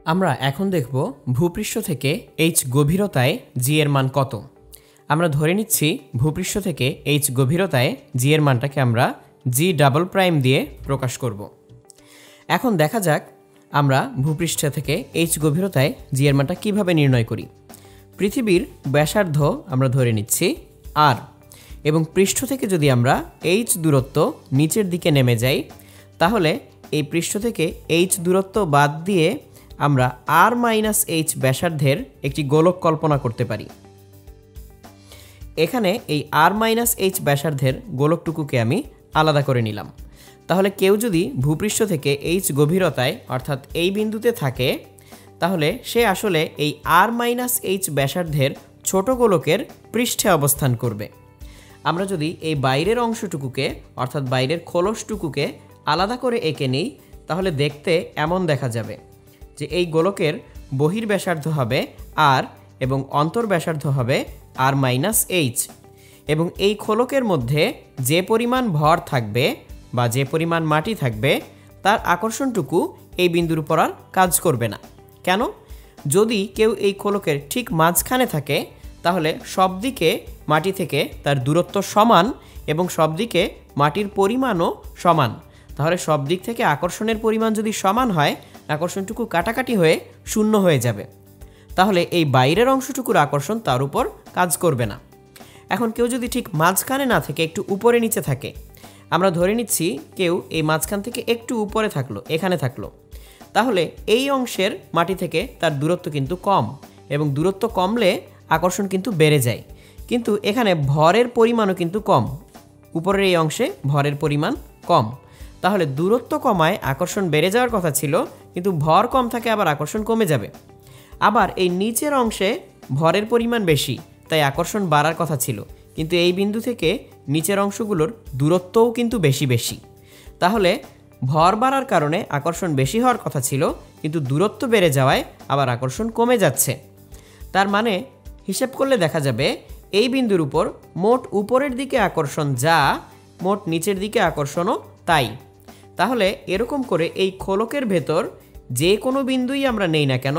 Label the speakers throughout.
Speaker 1: আমরা এখন দেখব ভূপৃষ্ঠ থেকে এইচ গভীরতায় জি এর মান কত। আমরা ধরে নিচ্ছি ভূপৃষ্ঠ থেকে এইচ গভীরতায় জি এর মানটাকে আমরা জি ডাবল প্রাইম দিয়ে প্রকাশ করব। এখন দেখা যাক আমরা ভূপৃষ্ঠ থেকে এইচ গভীরতায় জি এর মানটা কীভাবে নির্ণয় করি। পৃথিবীর ব্যাসার্ধ আমরা ধরে নিচ্ছি আর, এবং পৃষ্ঠ থেকে যদি আমরা এইচ দূরত্ব নিচের দিকে নেমে যাই, তাহলে এই পৃষ্ঠ থেকে এইচ দূরত্ব বাদ দিয়ে আমরা আর মাইনাস এইচ ব্যাসার্ধের একটি গোলক কল্পনা করতে পারি। এখানে এই আর মাইনাস এইচ ব্যাসার্ধের গোলকটুকুকে আমি আলাদা করে নিলাম। তাহলে কেউ যদি ভূপৃষ্ঠ থেকে এইচ গভীরতায় অর্থাৎ এই বিন্দুতে থাকে, তাহলে সে আসলে এই আর মাইনাস এইচ ব্যাসার্ধের ছোট গোলকের পৃষ্ঠে অবস্থান করবে। আমরা যদি এই বাইরের অংশটুকুকে অর্থাৎ বাইরের খোলসটুকুকে আলাদা করে এঁকে নিই, তাহলে দেখতে এমন দেখা যাবে যে এই গোলকের বহির ব্যাসার্ধ হবে আর এবং অন্তর ব্যাসার্ধ হবে আর মাইনাস এইচ, এবং এই খোলকের মধ্যে যে পরিমাণ ভর থাকবে বা যে পরিমাণ মাটি থাকবে তার আকর্ষণটুকু এই বিন্দুর উপর আর কাজ করবে না। কেন? যদি কেউ এই খোলকের ঠিক মাঝখানে থাকে, তাহলে সব দিকে মাটি থেকে তার দূরত্ব সমান এবং সব দিকে মাটির পরিমাণও সমান। তাহলে সব দিক থেকে আকর্ষণের পরিমাণ যদি সমান হয়, আকর্ষণটুকু কাটাকাটি হয়ে শূন্য হয়ে যাবে। তাহলে এই বাইরের অংশটুকুর আকর্ষণ তার উপর কাজ করবে না। এখন কেউ যদি ঠিক মাঝখানে না থেকে একটু উপরে নিচে থাকে, আমরা ধরে নিচ্ছি কেউ এই মাঝখান থেকে একটু উপরে থাকলো, এখানে থাকলো, তাহলে এই অংশের মাটি থেকে তার দূরত্ব কিন্তু কম, এবং দূরত্ব কমলে আকর্ষণ কিন্তু বেড়ে যায়। কিন্তু এখানে ভরের পরিমাণও কিন্তু কম, উপরের এই অংশে ভরের পরিমাণ কম। তাহলে দূরত্ব কমায় আকর্ষণ বেড়ে যাওয়ার কথা ছিল, কিন্তু ভর কম থাকে আবার আকর্ষণ কমে যাবে। আবার এই নিচের অংশে ভরের পরিমাণ বেশি, তাই আকর্ষণ বাড়ার কথা ছিল, কিন্তু এই বিন্দু থেকে নিচের অংশগুলোর দূরত্বও কিন্তু বেশি বেশি। তাহলে ভর বাড়ার কারণে আকর্ষণ বেশি হওয়ার কথা ছিল, কিন্তু দূরত্ব বেড়ে যাওয়ায় আবার আকর্ষণ কমে যাচ্ছে। তার মানে হিসাব করলে দেখা যাবে এই বিন্দুর উপর মোট উপরের দিকে আকর্ষণ যা, মোট নিচের দিকে আকর্ষণও তাই। তাহলে এরকম করে এই খোলকের ভেতর যে কোনো বিন্দুই আমরা নেই না কেন,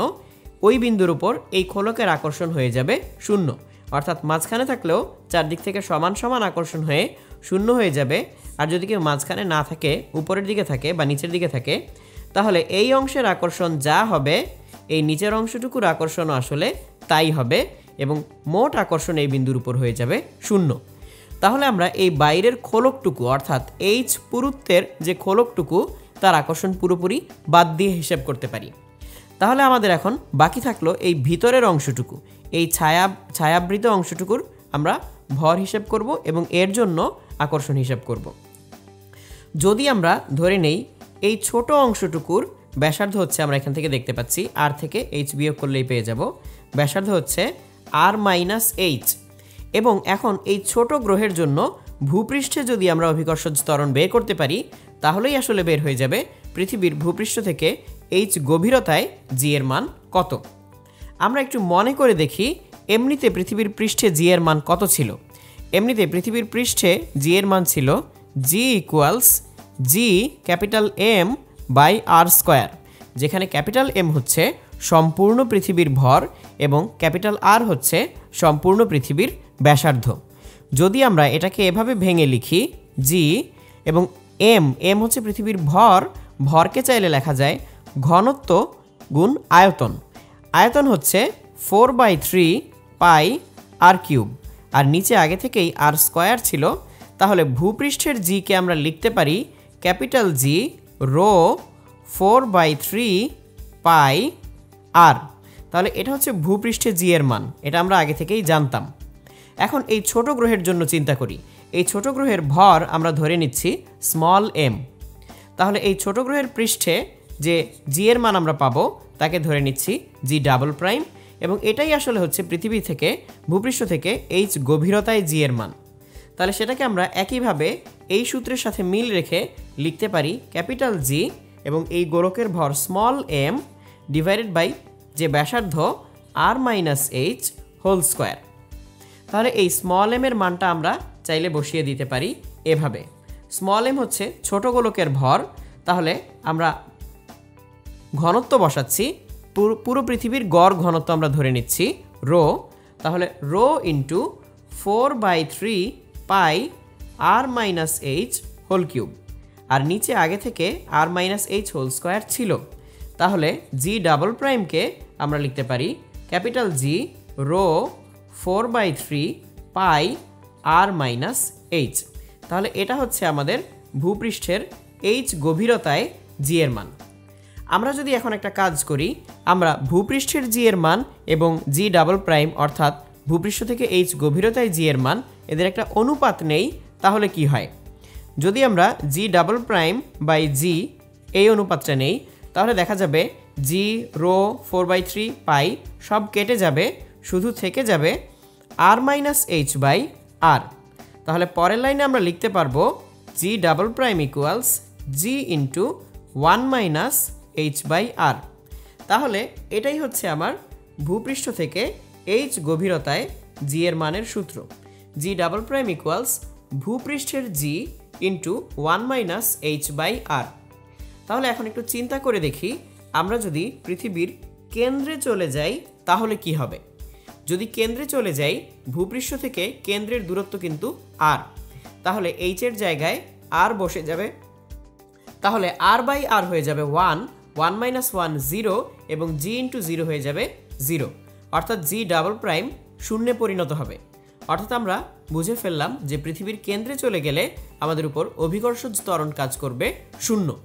Speaker 1: ওই বিন্দুর উপর এই খোলকের আকর্ষণ হয়ে যাবে শূন্য। অর্থাৎ মাঝখানে থাকলেও চারদিক থেকে সমান সমান আকর্ষণ হয়ে শূন্য হয়ে যাবে। আর যদি কেউ মাঝখানে না থাকে, উপরের দিকে থাকে বা নিচের দিকে থাকে, তাহলে এই অংশের আকর্ষণ যা হবে, এই নিচের অংশটুকুর আকর্ষণও আসলে তাই হবে, এবং মোট আকর্ষণ এই বিন্দুর উপর হয়ে যাবে শূন্য। তাহলে আমরা এই বাইরের খোলকটুকু অর্থাৎ এইচ পুরুত্বের যে খোলকটুকু, তার আকর্ষণ পুরোপুরি বাদ দিয়ে হিসাব করতে পারি। তাহলে আমাদের এখন বাকি থাকলো এই ভিতরের অংশটুকু, এই ছায়াবৃত অংশটুকুর আমরা ভর হিসাব করব এবং এর জন্য আকর্ষণ হিসাব করব। যদি আমরা ধরে নেই এই ছোট অংশটুকুর ব্যাসার্ধ হচ্ছে, আমরা এখান থেকে দেখতে পাচ্ছি আর থেকে এইচ বিয়োগ করলেই পেয়ে যাব, ব্যাসার্ধ হচ্ছে আর মাইনাস এইচ। এবং এখন এই ছোট গ্রহের জন্য ভূপৃষ্ঠে যদি আমরা অভিকর্ষজ ত্বরণ বের করতে পারি, তাহলেই আসলে বের হয়ে যাবে পৃথিবীর ভূপৃষ্ঠ থেকে এইচ গভীরতায় জি এর মান কত। আমরা একটু মনে করে দেখি এমনিতে পৃথিবীর পৃষ্ঠে জি এর মান কত ছিল। এমনিতে পৃথিবীর পৃষ্ঠে জি এর মান ছিল G equals G capital M by R square, যেখানে ক্যাপিটাল এম হচ্ছে সম্পূর্ণ পৃথিবীর ভর এবং ক্যাপিটাল আর হচ্ছে সম্পূর্ণ পৃথিবীর ব্যাসার্ধ। যদি আমরা এটাকে এভাবে ভেঙে লিখি জি এবং এম হচ্ছে পৃথিবীর ভর, ভরকে চাইলে লেখা যায় ঘনত্ব গুণ আয়তন। আয়তন হচ্ছে 4/3 পাই আর কিউব, আর নিচে আগে থেকেই আর স্কোয়ার ছিল। তাহলে ভূপৃষ্ঠের জিকে আমরা লিখতে পারি ক্যাপিটাল জি রো 4/3 পাই আর। তাহলে এটা হচ্ছে ভূপৃষ্ঠে জি এর মান, এটা আমরা আগে থেকেই জানতাম। এখন এই ছোট গ্রহের জন্য চিন্তা করি। এই ছোট গ্রহের ভর আমরা ধরে নিচ্ছি স্মল এম। তাহলে এই ছোট গ্রহের পৃষ্ঠে যে জি এর মান আমরা পাবো তাকে ধরে নিচ্ছি জি ডাবল প্রাইম, এবং এটাই আসলে হচ্ছে পৃথিবী থেকে ভূপৃষ্ঠ থেকে এইচ গভীরতায় জি এর মান। তাহলে সেটাকে আমরা একইভাবে এই সূত্রের সাথে মিল রেখে লিখতে পারি ক্যাপিটাল জি এবং এই গোলকের ভর স্মল এম ডিভাইডেড বাই যে ব্যাসার্ধ আর মাইনাস এইচ হোল স্কোয়ার। তাহলে এই স্মল এম এর মানটা আমরা চাইলে বসিয়ে দিতে পারি এভাবে। স্মল এম হচ্ছে ছোট গোলকের ভর, তাহলে আমরা ঘনত্ব বসাচ্ছি, পুরো পৃথিবীর গড় ঘনত্ব আমরা ধরে নিচ্ছি রো, তাহলে রো ইন্টু 4/3 পাই আর মাইনাস এইচ হোল কিউব, আর নিচে আগে থেকে আর মাইনাস এইচ হোল স্কোয়ার ছিল, তাহলে জি ডাবল প্রাইমকে আমরা লিখতে পারি ক্যাপিটাল জি রো 4/3 পাই আর মাইনাস এইচ। তাহলে এটা হচ্ছে আমাদের ভূপৃষ্ঠের এইচ গভীরতায় জি এর মান। আমরা যদি এখন একটা কাজ করি, আমরা ভূপৃষ্ঠের জি এর মান এবং জি ডাবল প্রাইম অর্থাৎ ভূপৃষ্ঠ থেকে এইচ গভীরতায় জি এর মান এদের একটা অনুপাত নেই, তাহলে কি হয়? যদি আমরা জি ডাবল প্রাইম বাই জি এই অনুপাতটা নেই, তাহলে দেখা যাবে জি রো 4/3 পাই সব কেটে যাবে, শুধু থেকে যাবে আর মাইনাস এইচ বাই আর। তাহলে পরের লাইনে আমরা লিখতে পারবো G double prime equals G into 1 minus H by R. তাহলে এটাই হচ্ছে আমার ভূপৃষ্ঠ থেকে এইচ গভীরতায় জি এর মানের সূত্র। জি ডাবল প্রাইম ইকুয়ালস ভূপৃষ্ঠের G into 1 minus H by R. তাহলে এখন একটু চিন্তা করে দেখি, আমরা যদি পৃথিবীর কেন্দ্রে চলে যাই তাহলে কি হবে? যদি কেন্দ্রে চলে যাই, ভূপৃষ্ঠ থেকে কেন্দ্রের দূরত্ব কিন্তু আর, তাহলে এইচের জায়গায় আর বসে যাবে, তাহলে আর বাই আর হয়ে যাবে 1 মাইনাস 1 0 এবং জি ইন্টু 0 হয়ে যাবে 0, অর্থাৎ জি ডাবল প্রাইম শূন্যে পরিণত হবে। অর্থাৎ আমরা বুঝে ফেললাম যে পৃথিবীর কেন্দ্রে চলে গেলে আমাদের উপর অভিকর্ষজ ত্বরণ কাজ করবে 0।